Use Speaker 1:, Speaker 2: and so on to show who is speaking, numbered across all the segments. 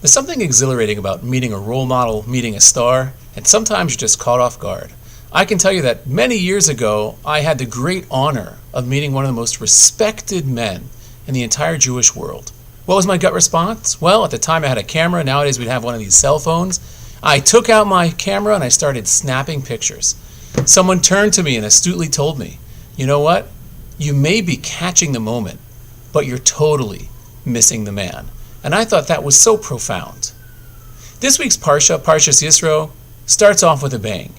Speaker 1: There's something exhilarating about meeting a role model, meeting a star, and sometimes you're just caught off guard. I can tell you that many years ago, I had the great honor of meeting one of the most respected men in the entire Jewish world. What was my gut response? Well, at the time I had a camera. Nowadays we'd have one of these cell phones. I took out my camera and I started snapping pictures. Someone turned to me and astutely told me, you know what? You may be catching the moment, but you're totally missing the man. And I thought that was so profound. This week's Parsha, Parshas Yisro, starts off with a bang.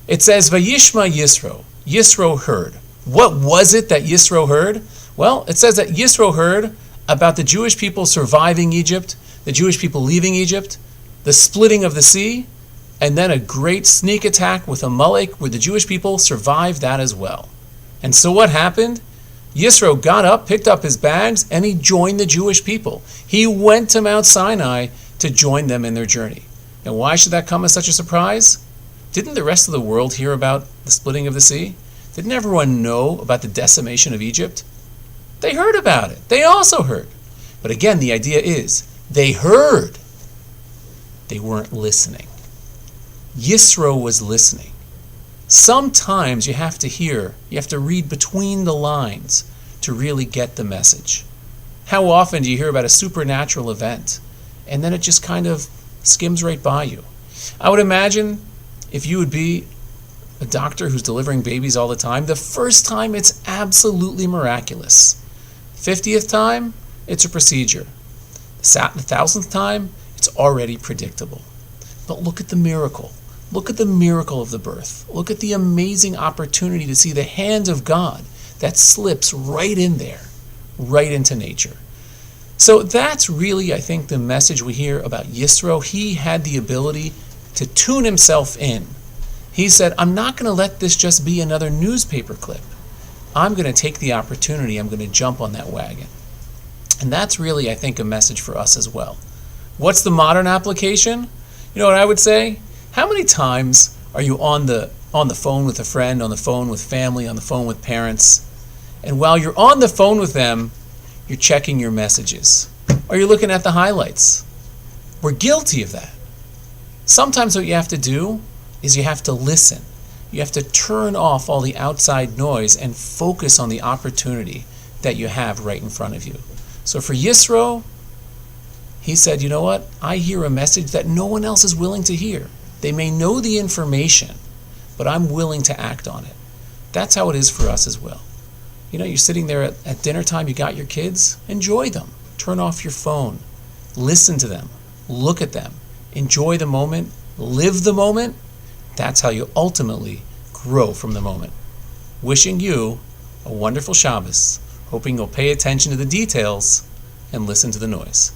Speaker 1: It says, Vayishma Yisro. Yisro heard. What was it that Yisro heard? Well, it says that Yisro heard about the Jewish people surviving Egypt, the Jewish people leaving Egypt, the splitting of the sea, and then a great sneak attack with Amalek where the Jewish people survived that as well. And so what happened? Yisro got up, picked up his bags, and he joined the Jewish people. He went to Mount Sinai to join them in their journey. And why should that come as such a surprise? Didn't the rest of the world hear about the splitting of the sea? Didn't everyone know about the decimation of Egypt? They heard about it. They also heard. But again, the idea is, they heard. They weren't listening. Yisro was listening. Sometimes you have to hear, you have to read between the lines to really get the message. How often do you hear about a supernatural event and then it just kind of skims right by you? I would imagine if you would be a doctor who's delivering babies all the time, the first time it's absolutely miraculous. 50th time, it's a procedure. The 1,000th time, it's already predictable. But look at the miracle. Look at the miracle of the birth. Look at the amazing opportunity to see the hand of God that slips right in there, right into nature. So that's really, I think, the message we hear about Yisro. He had the ability to tune himself in. He said, I'm not going to let this just be another newspaper clip. I'm going to take the opportunity. I'm going to jump on that wagon. And that's really, I think, a message for us as well. What's the modern application? You know what I would say? How many times are you on the phone with a friend, on the phone with family, on the phone with parents, and while you're on the phone with them, you're checking your messages, or you're looking at the highlights? We're guilty of that. Sometimes what you have to do is you have to listen. You have to turn off all the outside noise and focus on the opportunity that you have right in front of you. So for Yisro, he said, you know what? I hear a message that no one else is willing to hear. They may know the information, but I'm willing to act on it. That's how it is for us as well. You know, you're sitting there at dinner time, you got your kids, enjoy them. Turn off your phone. Listen to them. Look at them. Enjoy the moment. Live the moment. That's how you ultimately grow from the moment. Wishing you a wonderful Shabbos. Hoping you'll pay attention to the details and listen to the noise.